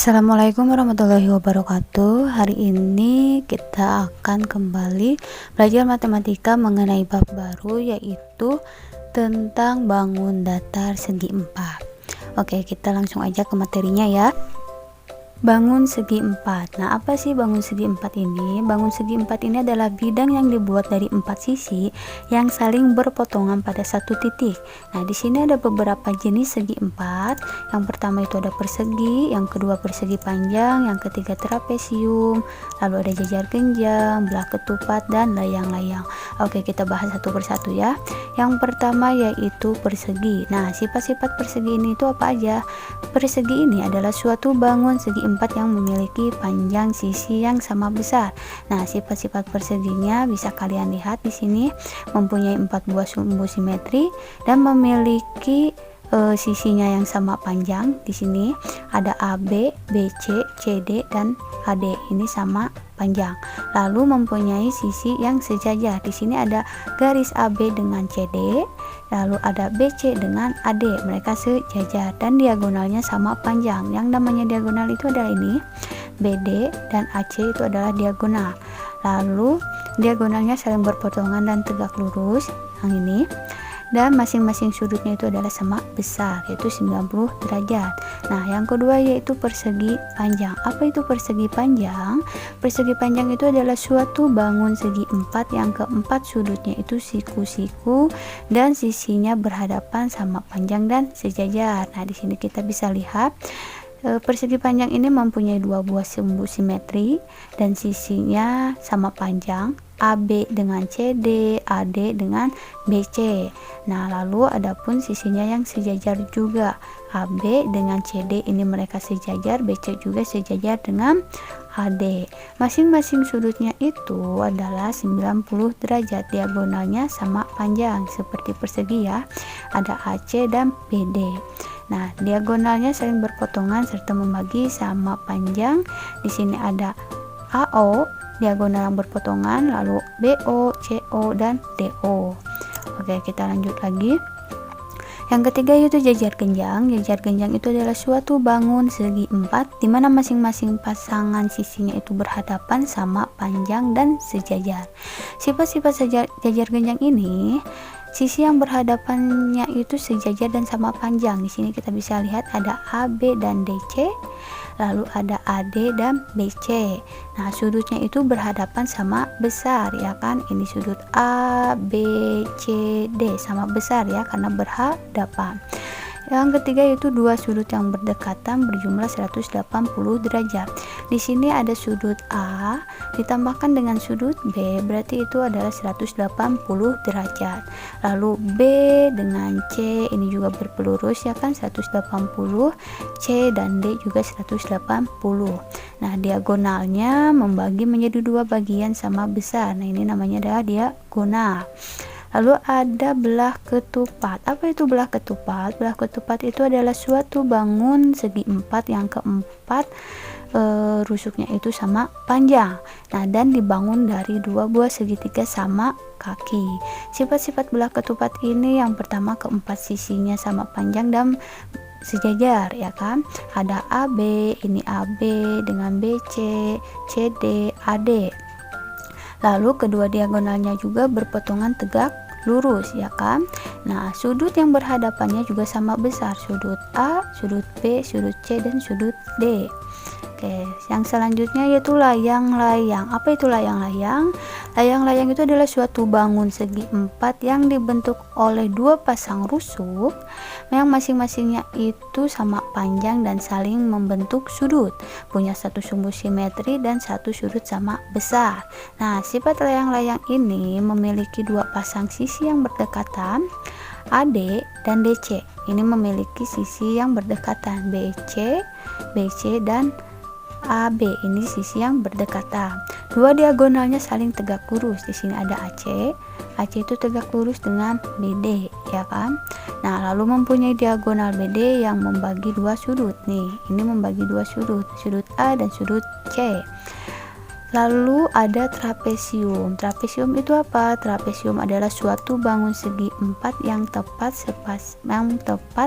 Assalamualaikum warahmatullahi wabarakatuh. Hari ini kita akan kembali belajar matematika mengenai bab baru, yaitu tentang bangun datar segi 4. Oke, kita langsung aja ke materinya ya. Bangun segi 4. Nah, apa sih bangun segi 4 ini? Bangun segi 4 ini adalah bidang yang dibuat dari 4 sisi yang saling berpotongan pada satu titik. Nah, di sini ada beberapa jenis segi 4. Yang pertama itu ada persegi, yang kedua persegi panjang, yang ketiga trapesium, lalu ada jajar genjang, belah ketupat, dan layang-layang. Oke, kita bahas satu persatu ya. Yang pertama yaitu persegi. Nah, sifat-sifat persegi ini itu apa aja? Persegi ini adalah suatu bangun segi 4 yang memiliki panjang sisi yang sama besar. Nah, sifat-sifat perseginya bisa kalian lihat di sini, mempunyai 4 buah sumbu simetri dan memiliki sisinya yang sama panjang. Di sini ada AB, BC, CD, dan AD. Ini sama panjang. Lalu mempunyai sisi yang sejajar. Di sini ada garis AB dengan CD, lalu ada BC dengan AD. Mereka sejajar dan diagonalnya sama panjang. Yang namanya diagonal itu adalah ini. BD dan AC itu adalah diagonal. Lalu diagonalnya saling berpotongan dan tegak lurus. Yang ini. Dan masing-masing sudutnya itu adalah sama besar, yaitu 90 derajat. Nah, yang kedua yaitu persegi panjang. Apa itu persegi panjang? Persegi panjang itu adalah suatu bangun segi 4 yang keempat sudutnya itu siku-siku dan sisinya berhadapan sama panjang dan sejajar. Nah, di sini kita bisa lihat persegi panjang ini mempunyai 2 buah sumbu simetri dan sisinya sama panjang, AB dengan CD, AD dengan BC. Nah, lalu adapun sisinya yang sejajar juga, AB dengan CD ini mereka sejajar, BC juga sejajar dengan AD. Masing-masing sudutnya itu adalah 90 derajat, diagonalnya sama panjang seperti persegi ya. Ada AC dan BD. Nah, diagonalnya saling berpotongan serta membagi sama panjang. Di sini ada AO, diagonal yang berpotongan, lalu BO, CO, dan DO. Oke, kita lanjut lagi. Yang ketiga yaitu jajar genjang. Jajar genjang itu adalah suatu bangun segi 4 di mana masing-masing pasangan sisinya itu berhadapan sama panjang dan sejajar. Sifat-sifat jajar genjang ini, sisi yang berhadapannya itu sejajar dan sama panjang. Di sini kita bisa lihat ada AB dan DC, lalu ada AD dan BC. Nah, sudutnya itu berhadapan sama besar ya kan? Ini sudut A, B, C, D sama besar ya karena berhadapan. Yang ketiga yaitu dua sudut yang berdekatan berjumlah 180 derajat. Di sini ada sudut A ditambahkan dengan sudut B, berarti itu adalah 180 derajat. Lalu B dengan C ini juga berpelurus ya kan, 180. C dan D juga 180. Nah, diagonalnya membagi menjadi 2 bagian sama besar. Nah, ini namanya adalah diagonal. Lalu ada belah ketupat. Apa itu belah ketupat? Belah ketupat itu adalah suatu bangun segi 4 yang keempat rusuknya itu sama panjang. Nah, dan dibangun dari 2 buah segitiga sama kaki. Sifat-sifat belah ketupat ini yang pertama keempat sisinya sama panjang dan sejajar ya kan. Ada AB, ini AB dengan BC, CD, AD. Lalu kedua diagonalnya juga berpotongan tegak lurus ya kan. Nah, sudut yang berhadapannya juga sama besar, sudut A, sudut B, sudut C, dan sudut D. Oke, yang selanjutnya yaitu layang-layang. Apa itu layang-layang? Layang-layang itu adalah suatu bangun segi 4 yang dibentuk oleh 2 pasang rusuk yang masing-masingnya itu sama panjang dan saling membentuk sudut, punya 1 sumbu simetri dan 1 sudut sama besar. Nah, sifat layang-layang ini memiliki 2 pasang sisi yang berdekatan, AD dan DC. Ini memiliki sisi yang berdekatan, BC, BC, dan AB. Ini sisi yang berdekatan. 2 diagonalnya saling tegak lurus. Di sini ada AC. AC itu tegak lurus dengan BD, ya kan? Nah, lalu mempunyai diagonal BD yang membagi 2 sudut. Nih, ini membagi 2 sudut, sudut A dan sudut C. Lalu ada trapesium. Trapesium itu apa? Trapesium adalah suatu bangun segi empat yang tepat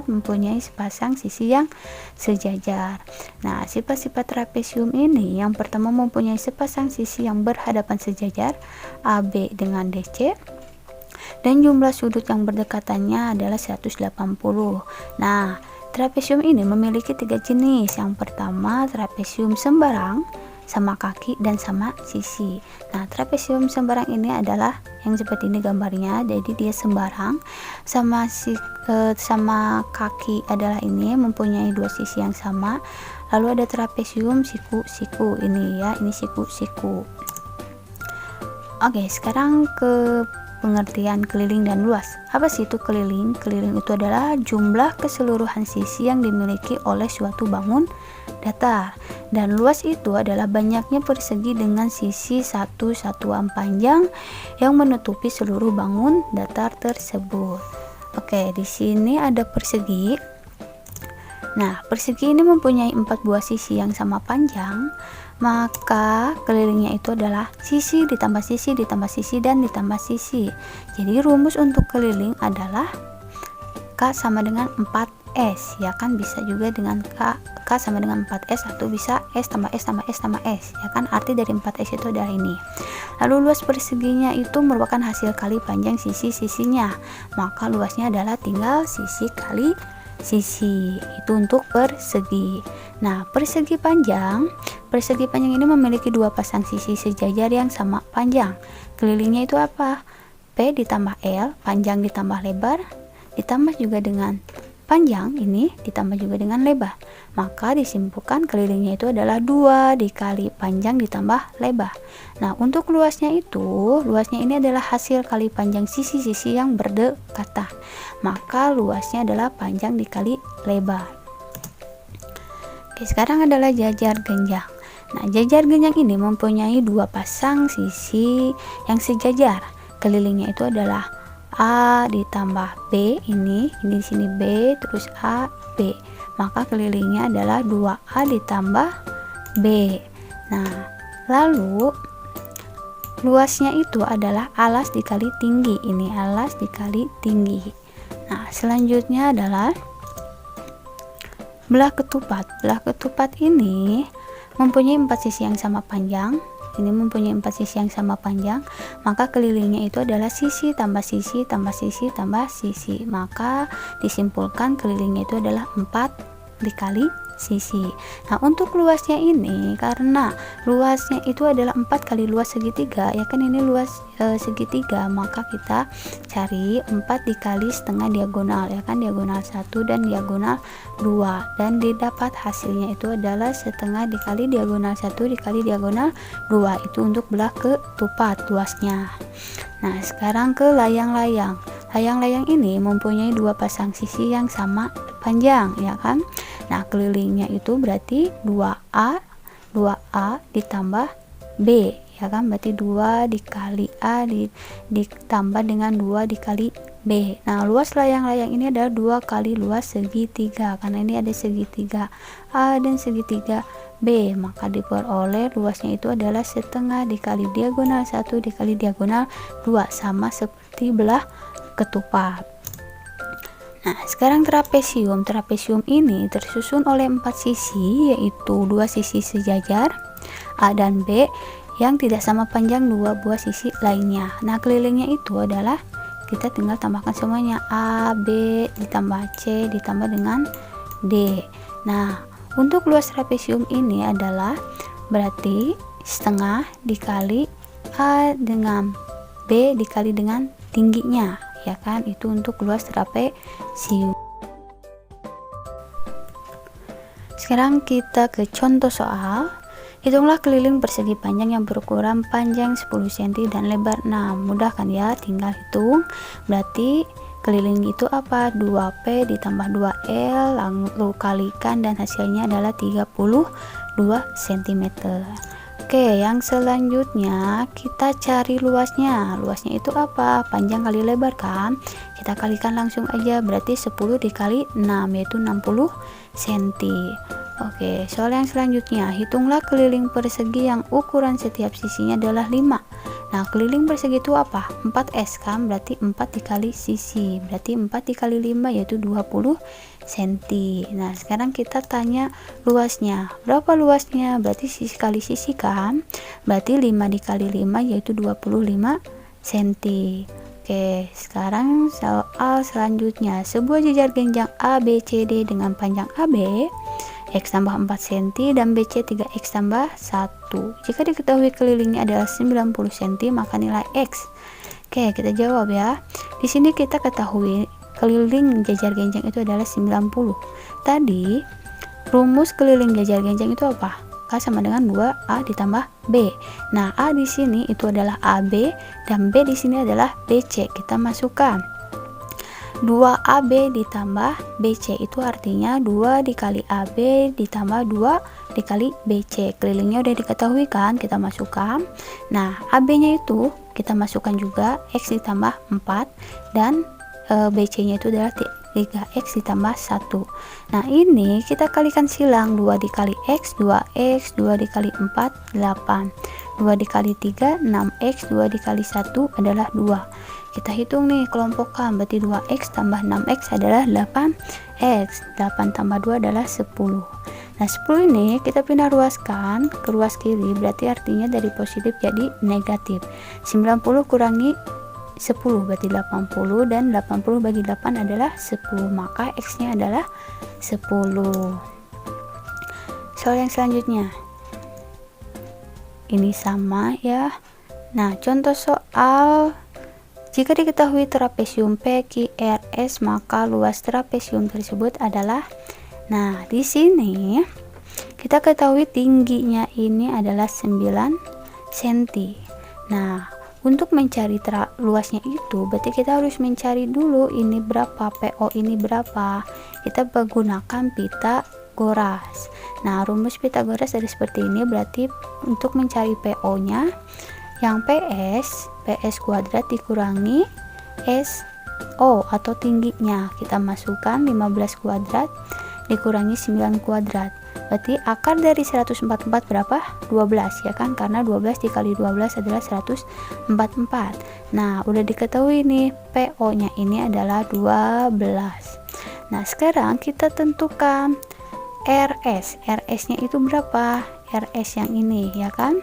mempunyai sepasang sisi yang sejajar. Nah, sifat-sifat trapesium ini yang pertama mempunyai sepasang sisi yang berhadapan sejajar AB dengan DC, dan jumlah sudut yang berdekatannya adalah 180. Nah, trapesium ini memiliki 3 jenis. Yang pertama, trapesium sembarang, sama kaki dan sama sisi. Nah, trapesium sembarang ini adalah yang seperti ini gambarnya. Jadi dia sembarang, sama kaki adalah ini mempunyai 2 sisi yang sama. Lalu ada trapesium siku-siku ini ya, ini siku-siku. Oke, sekarang ke pengertian keliling dan luas. Apa sih itu keliling? Keliling itu adalah jumlah keseluruhan sisi yang dimiliki oleh suatu bangun datar, dan luas itu adalah banyaknya persegi dengan sisi satu satuan panjang yang menutupi seluruh bangun datar tersebut. Oke, di sini ada persegi. Nah, persegi ini mempunyai 4 buah sisi yang sama panjang, maka kelilingnya itu adalah sisi ditambah sisi ditambah sisi dan ditambah sisi. Jadi rumus untuk keliling adalah K sama dengan 4S, ya kan, bisa juga dengan K sama dengan 4S, atau bisa S tambah S tambah S tambah S, ya kan, arti dari 4S itu adalah ini. Lalu luas perseginya itu merupakan hasil kali panjang sisi-sisinya, maka luasnya adalah tinggal sisi kali sisi, itu untuk persegi. Nah, persegi panjang ini memiliki 2 pasang sisi sejajar yang sama panjang. Kelilingnya itu apa? P ditambah L, panjang ditambah lebar, ditambah juga dengan panjang ini ditambah juga dengan lebar, maka disimpulkan kelilingnya itu adalah 2 dikali panjang ditambah lebar. Nah, untuk luasnya ini adalah hasil kali panjang sisi-sisi yang berdekatan, maka luasnya adalah panjang dikali lebar. Oke, sekarang adalah jajar genjang. Nah, jajar genjang ini mempunyai 2 pasang sisi yang sejajar. Kelilingnya itu adalah A ditambah B, ini di sini B, terus A, B, maka kelilingnya adalah 2A ditambah B. Nah, lalu luasnya itu adalah alas dikali tinggi, ini alas dikali tinggi. Nah, selanjutnya adalah belah ketupat. Belah ketupat ini mempunyai 4 sisi yang sama panjang. Ini mempunyai 4 sisi yang sama panjang, maka kelilingnya itu adalah sisi tambah sisi tambah sisi tambah sisi, maka disimpulkan kelilingnya itu adalah 4 dikali sisi. Nah, untuk luasnya ini, karena luasnya itu adalah 4 kali luas segitiga, ya kan, ini luas segitiga, maka kita cari 4 dikali setengah diagonal, ya kan, diagonal 1 dan diagonal 2, dan didapat hasilnya itu adalah setengah dikali diagonal 1 dikali diagonal 2, itu untuk belah ketupat luasnya. Nah, sekarang ke layang-layang. Layang-layang ini mempunyai 2 pasang sisi yang sama panjang, ya kan. Nah, kelilingnya itu berarti 2A ditambah B, ya kan, berarti 2 dikali A ditambah dengan 2 dikali B. Nah, luas layang-layang ini adalah 2 kali luas segitiga, karena ini ada segitiga A dan segitiga B, maka diperoleh luasnya itu adalah setengah dikali diagonal 1 dikali diagonal 2, sama seperti belah ketupat. Nah, sekarang trapesium. Trapesium ini tersusun oleh 4 sisi, yaitu 2 sisi sejajar A dan B yang tidak sama panjang 2 buah sisi lainnya. Nah, kelilingnya itu adalah kita tinggal tambahkan semuanya, A, B ditambah C ditambah dengan D. Nah, untuk luas trapesium ini adalah berarti setengah dikali A dengan B dikali dengan tingginya, ya kan, itu untuk luas trapesium. Sekarang kita ke contoh soal. Hitunglah keliling persegi panjang yang berukuran panjang 10 cm dan lebar 6. Mudah kan ya, tinggal hitung. Berarti keliling itu apa? 2P ditambah 2L, lalu kalikan, dan hasilnya adalah 32 cm. Oke, yang selanjutnya kita cari luasnya. Luasnya itu apa? Panjang kali lebar kan? Kita kalikan langsung aja, berarti 10 dikali 6, yaitu 60 cm. Oke, soal yang selanjutnya, hitunglah keliling persegi yang ukuran setiap sisinya adalah 5. Nah, keliling persegi itu apa? 4S kan, berarti 4 dikali sisi, berarti 4 dikali 5 yaitu 20 cm. Nah, sekarang kita tanya luasnya. Berapa luasnya? Berarti sisi kali sisi kan, berarti 5 dikali 5 yaitu 25 cm. Oke, sekarang soal selanjutnya, sebuah jejar genjang ABCD dengan panjang AB X tambah 4 cm dan BC 3X tambah 1. Jika diketahui kelilingnya adalah 90 cm, maka nilai X. Oke, kita jawab ya. Di sini kita ketahui keliling jejar genjang itu adalah 90. Tadi rumus keliling jejar genjang itu apa? K sama dengan 2A ditambah B. Nah, A di sini itu adalah AB dan B di sini adalah BC. Kita masukkan 2AB ditambah BC, itu artinya 2 dikali AB ditambah 2 dikali BC. Kelilingnya udah diketahui kan, kita masukkan. Nah, AB nya itu kita masukkan juga X ditambah 4 dan BC nya itu adalah 3X ditambah 1. Nah, ini kita kalikan silang, 2 dikali X 2X, 2 dikali 4 8, 2 dikali 3 6X, 2 dikali 1 adalah 2. Kita hitung nih, kelompokkan, berarti 2X tambah 6X adalah 8X, 8 tambah 2 adalah 10. Nah, 10 ini kita pindah ruaskan ke ruas kiri, berarti artinya dari positif jadi negatif. 90 kurangi 10 berarti 80, dan 80 bagi 8 adalah 10, maka X nya adalah 10. Soal yang selanjutnya ini sama ya. Nah, contoh soal, jika diketahui trapesium PQRS, maka luas trapesium tersebut adalah, nah di sini kita ketahui tingginya ini adalah 9 cm. Nah, untuk mencari luasnya itu berarti kita harus mencari dulu ini berapa, PO ini berapa. Kita menggunakan Pitagoras. Nah, rumus Pitagoras ada seperti ini, berarti untuk mencari PO nya yang PS kuadrat dikurangi SO atau tingginya, kita masukkan 15 kuadrat dikurangi 9 kuadrat, berarti akar dari 144 berapa? 12 ya kan, karena 12 dikali 12 adalah 144. Nah, udah diketahui nih PO nya ini adalah 12. Nah, sekarang kita tentukan RS nya itu berapa? RS yang ini ya kan.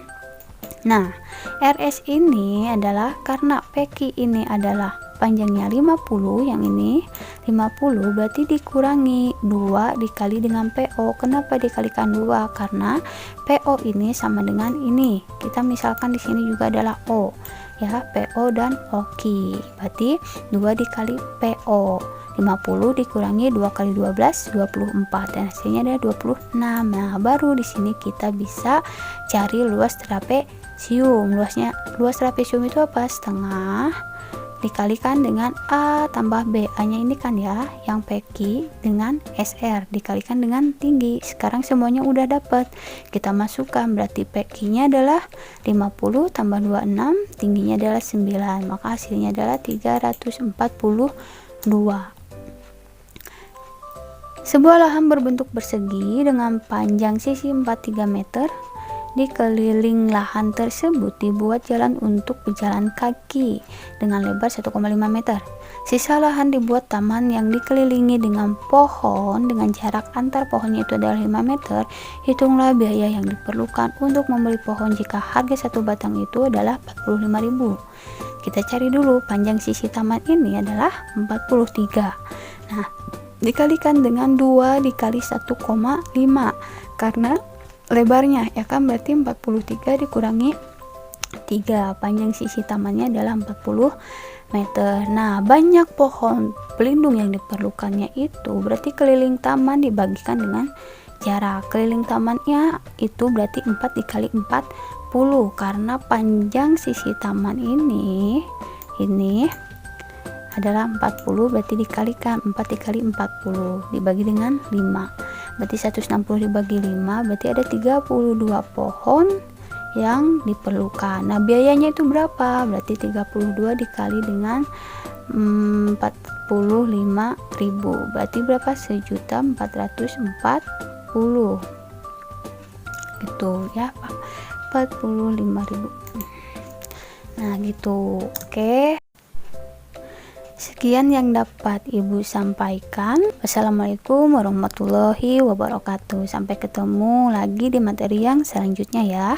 Nah, RS ini adalah karena PQ ini adalah panjangnya 50, yang ini 50, berarti dikurangi 2 dikali dengan PO. Kenapa dikalikan 2? Karena PO ini sama dengan ini. Kita misalkan di sini juga adalah O ya, PO dan OK. Berarti 2 dikali PO. 50 dikurangi 2 kali 12 24, dan hasilnya ada 26. Nah, baru di sini kita bisa cari luas trapesium. Luas trapesium itu apa? Setengah dikalikan dengan A tambah B. A nya ini kan ya yang PQ dengan SR dikalikan dengan tinggi. Sekarang semuanya udah dapat, kita masukkan, berarti PQ nya adalah 50 tambah 26, tingginya adalah 9, maka hasilnya adalah 342. Sebuah lahan berbentuk persegi dengan panjang sisi 43 meter. Dikeliling lahan tersebut dibuat jalan untuk pejalan kaki dengan lebar 1,5 meter. Sisa lahan dibuat taman yang dikelilingi dengan pohon dengan jarak antar pohonnya itu adalah 5 meter. Hitunglah biaya yang diperlukan untuk membeli pohon jika harga satu batang itu adalah 45.000. Kita cari dulu panjang sisi taman ini adalah 43. Nah, dikalikan dengan 2 dikali 1,5 karena lebarnya ya kan, berarti 43 dikurangi 3, panjang sisi tamannya adalah 40 meter. Nah, banyak pohon pelindung yang diperlukannya itu berarti keliling taman dibagikan dengan jarak. Keliling tamannya itu berarti 4 dikali 40 karena panjang sisi taman ini adalah 40, berarti dikalikan 4 dikali 40 dibagi dengan 5, berarti 160 dibagi 5, berarti ada 32 pohon yang diperlukan. Nah, biayanya itu berapa? Berarti 32 dikali dengan 45.000, berarti berapa? 1.404.000. gitu ya, 45.000. Nah gitu. Oke, sekian yang dapat ibu sampaikan. Wassalamualaikum warahmatullahi wabarakatuh. Sampai ketemu lagi di materi yang selanjutnya ya.